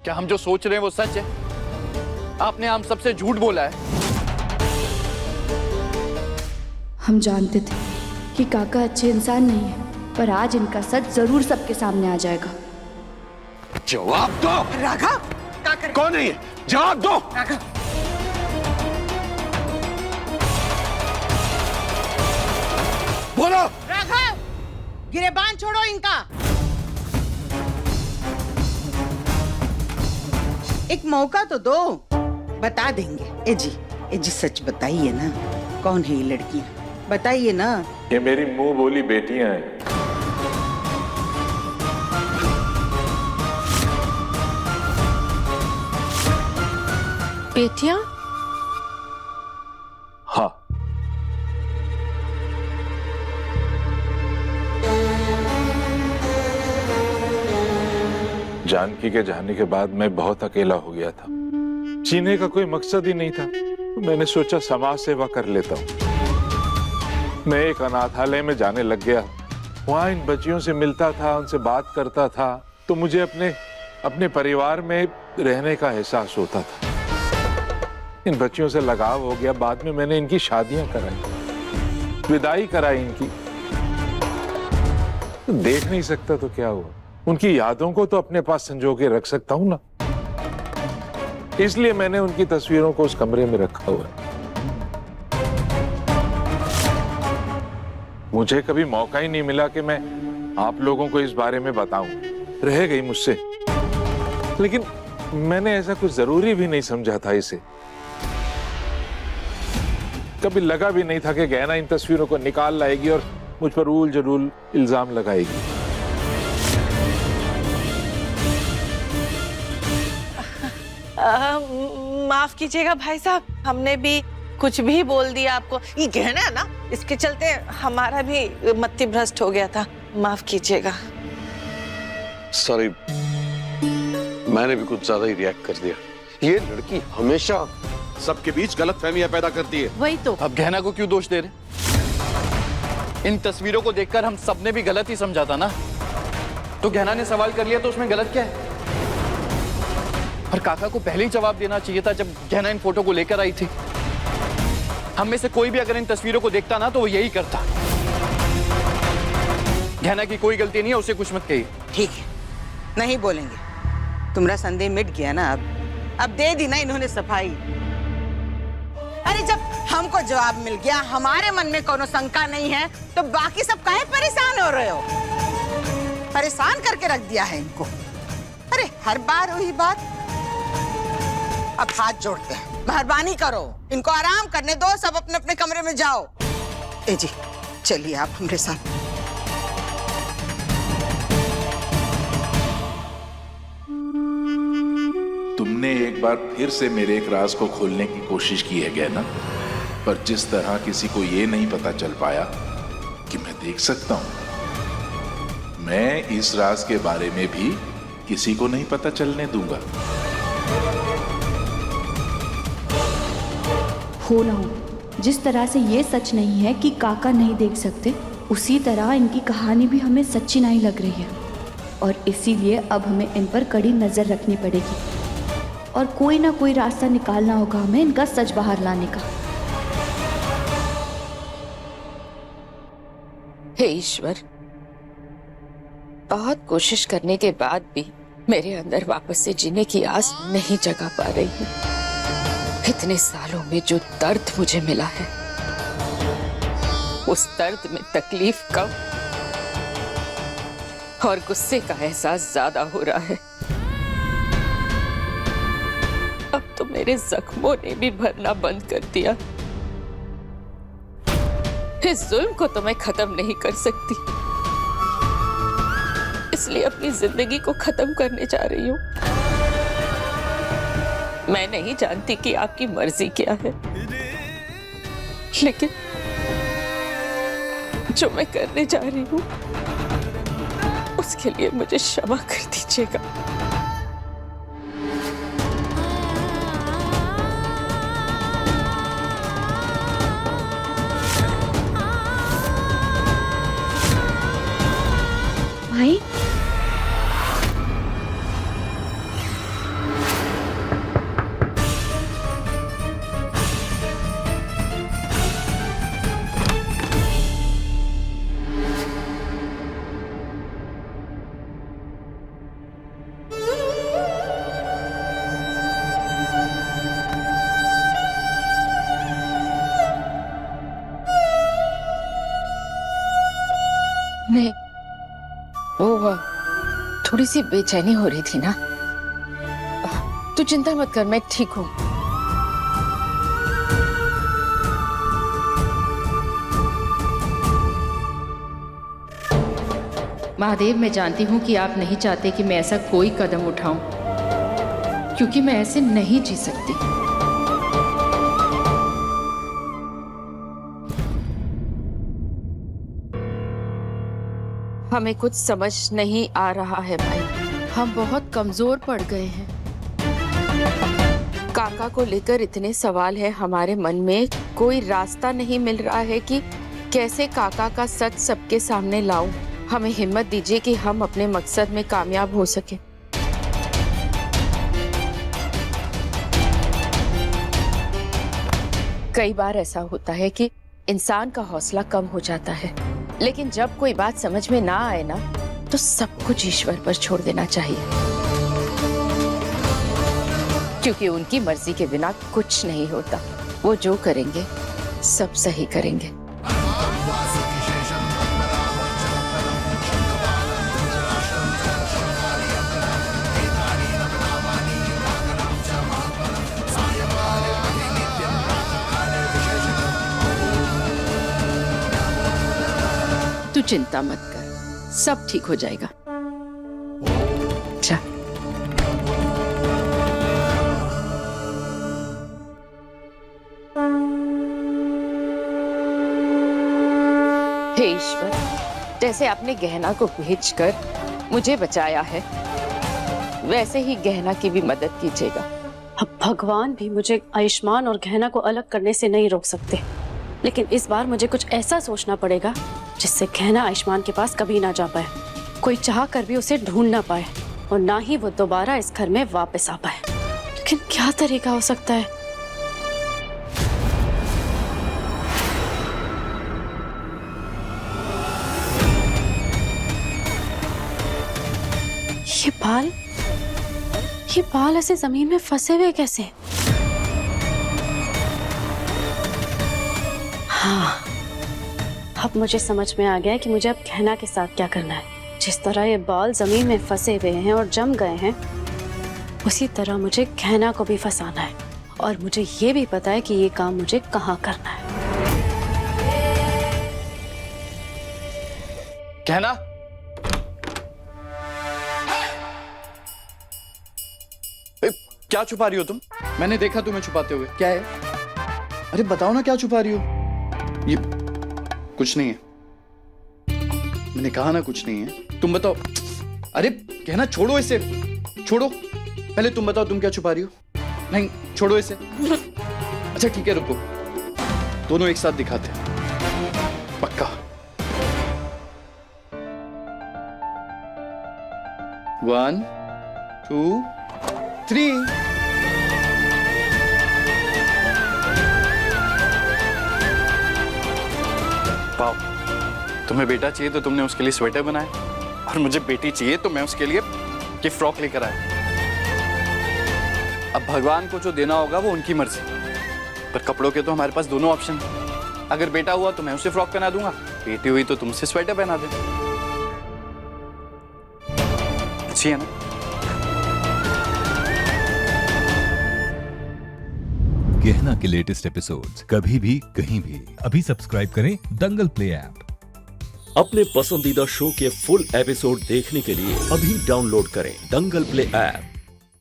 क्या हम जो सोच रहे हैं वो सच है? आपने हम सबसे झूठ बोला है। हम जानते थे कि काका अच्छे इंसान नहीं है, पर आज इनका सच जरूर सबके सामने आ जाएगा। जवाब दो। राघव, कौन है ये? जवाब दो। राघव, बोलो। राघव, गिरेबान छोड़ो इनका। एक मौका तो दो, बता देंगे। ए जी सच बताइए ना, कौन है ये लड़की? बताइए ना। ये मेरी मुंह बोली बेटियां हैं। बेटियां? हाँ। जानकी के जाने के बाद मैं बहुत अकेला हो गया था। जीने का कोई मकसद ही नहीं था। मैंने सोचा समाज सेवा कर लेता हूँ। मैं एक अनाथालय में जाने लग गया। वहां इन बच्चियों से मिलता था, उनसे बात करता था, तो मुझे अपने परिवार में रहने का एहसास होता था। इन बच्चियों से लगाव हो गया। बाद में मैंने इनकी शादियां कराई, विदाई कराई इनकी। देख नहीं सकता तो क्या हुआ, उनकी यादों को तो अपने पास संजो के रख सकता हूं ना। इसलिए मैंने उनकी तस्वीरों को उस कमरे में रखा हुआ है। मुझे कभी मौका ही नहीं मिला कि मैं आप लोगों को इस बारे में बताऊं, रह गई मुझसे। लेकिन मैंने ऐसा कुछ जरूरी भी नहीं समझा था इसे। कभी लगा भी नहीं था कि गहना इन तस्वीरों को निकाल लाएगी और मुझ पर ऊल जरूल इल्जाम लगाएगी। माफ कीजिएगा भाई साहब, हमने भी कुछ भी बोल दिया आपको। ये गहना है ना, इसके चलते हमारा भी मति भ्रष्ट हो गया था। माफ कीजिएगा। सॉरी, मैंने भी कुछ ज्यादा ही रिएक्ट कर दिया। ये लड़की हमेशा सबके बीच गलतफहमियां पैदा करती है। वही तो। अब गहना को क्यों दोष दे रहे? इन तस्वीरों को देखकर हम सबने भी गलत ही समझा था ना। तो गहना ने सवाल कर लिया तो उसमें गलत क्या है? और काका को पहले ही जवाब देना चाहिए था जब गहना इन फोटो को लेकर आई थी। हम में से कोई भी अगर इन तस्वीरों को देखता ना तो वो यही करता। गहना की कोई गलती नहीं है, उसे कुछ मत कहिए। ठीक है, नहीं बोलेंगे। तुम्हारा संदेह मिट गया ना। अब दे दी ना इन्होंने सफाई। अरे जब हमको जवाब मिल गया, हमारे मन में कोनो शंका नहीं है, तो बाकी सब काहे परेशान हो रहे हो? परेशान करके रख दिया है इनको। अरे हर बार वही बात। अब हाथ जोड़ते हैं, मेहरबानी करो, इनको आराम करने दो। सब अपने अपने कमरे में जाओ। ए जी चलिए आप हमारे साथ। तुमने एक बार फिर से मेरे एक राज को खोलने की कोशिश की है गहना, पर जिस तरह किसी को ये नहीं पता चल पाया कि मैं देख सकता हूं, मैं इस राज के बारे में भी किसी को नहीं पता चलने दूंगा। हो ना हो, जिस तरह से ये सच नहीं है कि काका नहीं देख सकते, उसी तरह इनकी कहानी भी हमें सच्ची नहीं लग रही है। और इसीलिए अब हमें इन पर कड़ी नजर रखनी पड़ेगी और कोई ना कोई रास्ता निकालना होगा हमें इनका सच बाहर लाने का। हे ईश्वर, बहुत कोशिश करने के बाद भी मेरे अंदर वापस से जीने की आस नहीं जगा पा रही हूँ। इतने सालों में जो दर्द मुझे मिला है, उस दर्द में तकलीफ कम और गुस्से का एहसास ज्यादा हो रहा है। अब तो मेरे जख्मों ने भी भरना बंद कर दिया। इस जुल्म को तो मैं खत्म नहीं कर सकती, इसलिए अपनी जिंदगी को खत्म करने जा रही हूँ। मैं नहीं जानती कि आपकी मर्जी क्या है, लेकिन जो मैं करने जा रही हूँ उसके लिए मुझे क्षमा कर दीजिएगा। भाई नहीं, वो थोड़ी सी बेचैनी हो रही थी ना। तू चिंता मत कर, मैं ठीक हूँ। महादेव, मैं जानती हूँ कि आप नहीं चाहते कि मैं ऐसा कोई कदम उठाऊं, क्योंकि मैं ऐसे नहीं जी सकती। हमें कुछ समझ नहीं आ रहा है भाई, हम बहुत कमजोर पड़ गए हैं। काका को लेकर इतने सवाल हैं हमारे मन में, कोई रास्ता नहीं मिल रहा है कि कैसे काका का सच सबके सामने लाऊं। हमें हिम्मत दीजिए कि हम अपने मकसद में कामयाब हो सके। कई बार ऐसा होता है कि इंसान का हौसला कम हो जाता है, लेकिन जब कोई बात समझ में ना आए ना, तो सब कुछ ईश्वर पर छोड़ देना चाहिए, क्योंकि उनकी मर्जी के बिना कुछ नहीं होता। वो जो करेंगे सब सही करेंगे। तू चिंता मत कर, सब ठीक हो जाएगा। अच्छा, हे ईश्वर, जैसे आपने गहना को भेजकर मुझे बचाया है, वैसे ही गहना की भी मदद कीजिएगा। अब भगवान भी मुझे आयुष्मान और गहना को अलग करने से नहीं रोक सकते, लेकिन इस बार मुझे कुछ ऐसा सोचना पड़ेगा जिससे गहना आयुष्मान के पास कभी ना जा पाए, कोई चाह कर भी उसे ढूंढ ना पाए, और ना ही वो दोबारा इस घर में वापस आ पाए। लेकिन क्या तरीका हो सकता है? ये बाल ऐसे जमीन में फंसे हुए कैसे? हाँ, अब मुझे समझ में आ गया है कि मुझे अब गहना के साथ क्या करना है। जिस तरह ये बाल जमीन में फंसे हुए हैं और जम गए हैं, उसी तरह मुझे गहना को भी फंसाना है, और मुझे ये भी पता है कि ये काम मुझे कहाँ करना है। कहना क्या छुपा रही हो तुम? मैंने देखा तुम्हें छुपाते हुए। क्या है? अरे बताओ ना, क्या छुपा रही हो? ये कुछ नहीं है, मैंने कहा ना कुछ नहीं है। तुम बताओ। अरे कहना, छोड़ो इसे, छोड़ो। पहले तुम बताओ, तुम क्या छुपा रही हो? नहीं, छोड़ो इसे। अच्छा ठीक है, रुको, दोनों एक साथ दिखाते हैं, पक्का। 1 2 3। पाओ, तुम्हें बेटा चाहिए तो तुमने उसके लिए स्वेटर बनाया, और मुझे बेटी चाहिए तो मैं उसके लिए ये फ्रॉक लेकर आया। अब भगवान को जो देना होगा वो उनकी मर्जी, पर कपड़ों के तो हमारे पास दोनों ऑप्शन हैं। अगर बेटा हुआ तो मैं उसे फ्रॉक पहना दूंगा, बेटी हुई तो तुमसे स्वेटर पहना दे। अच्छी है ना? गहना के लेटेस्ट एपिसोड्स कभी भी कहीं भी अभी सब्सक्राइब करें दंगल प्ले ऐप। अपने पसंदीदा शो के फुल एपिसोड देखने के लिए अभी डाउनलोड करें दंगल प्ले ऐप।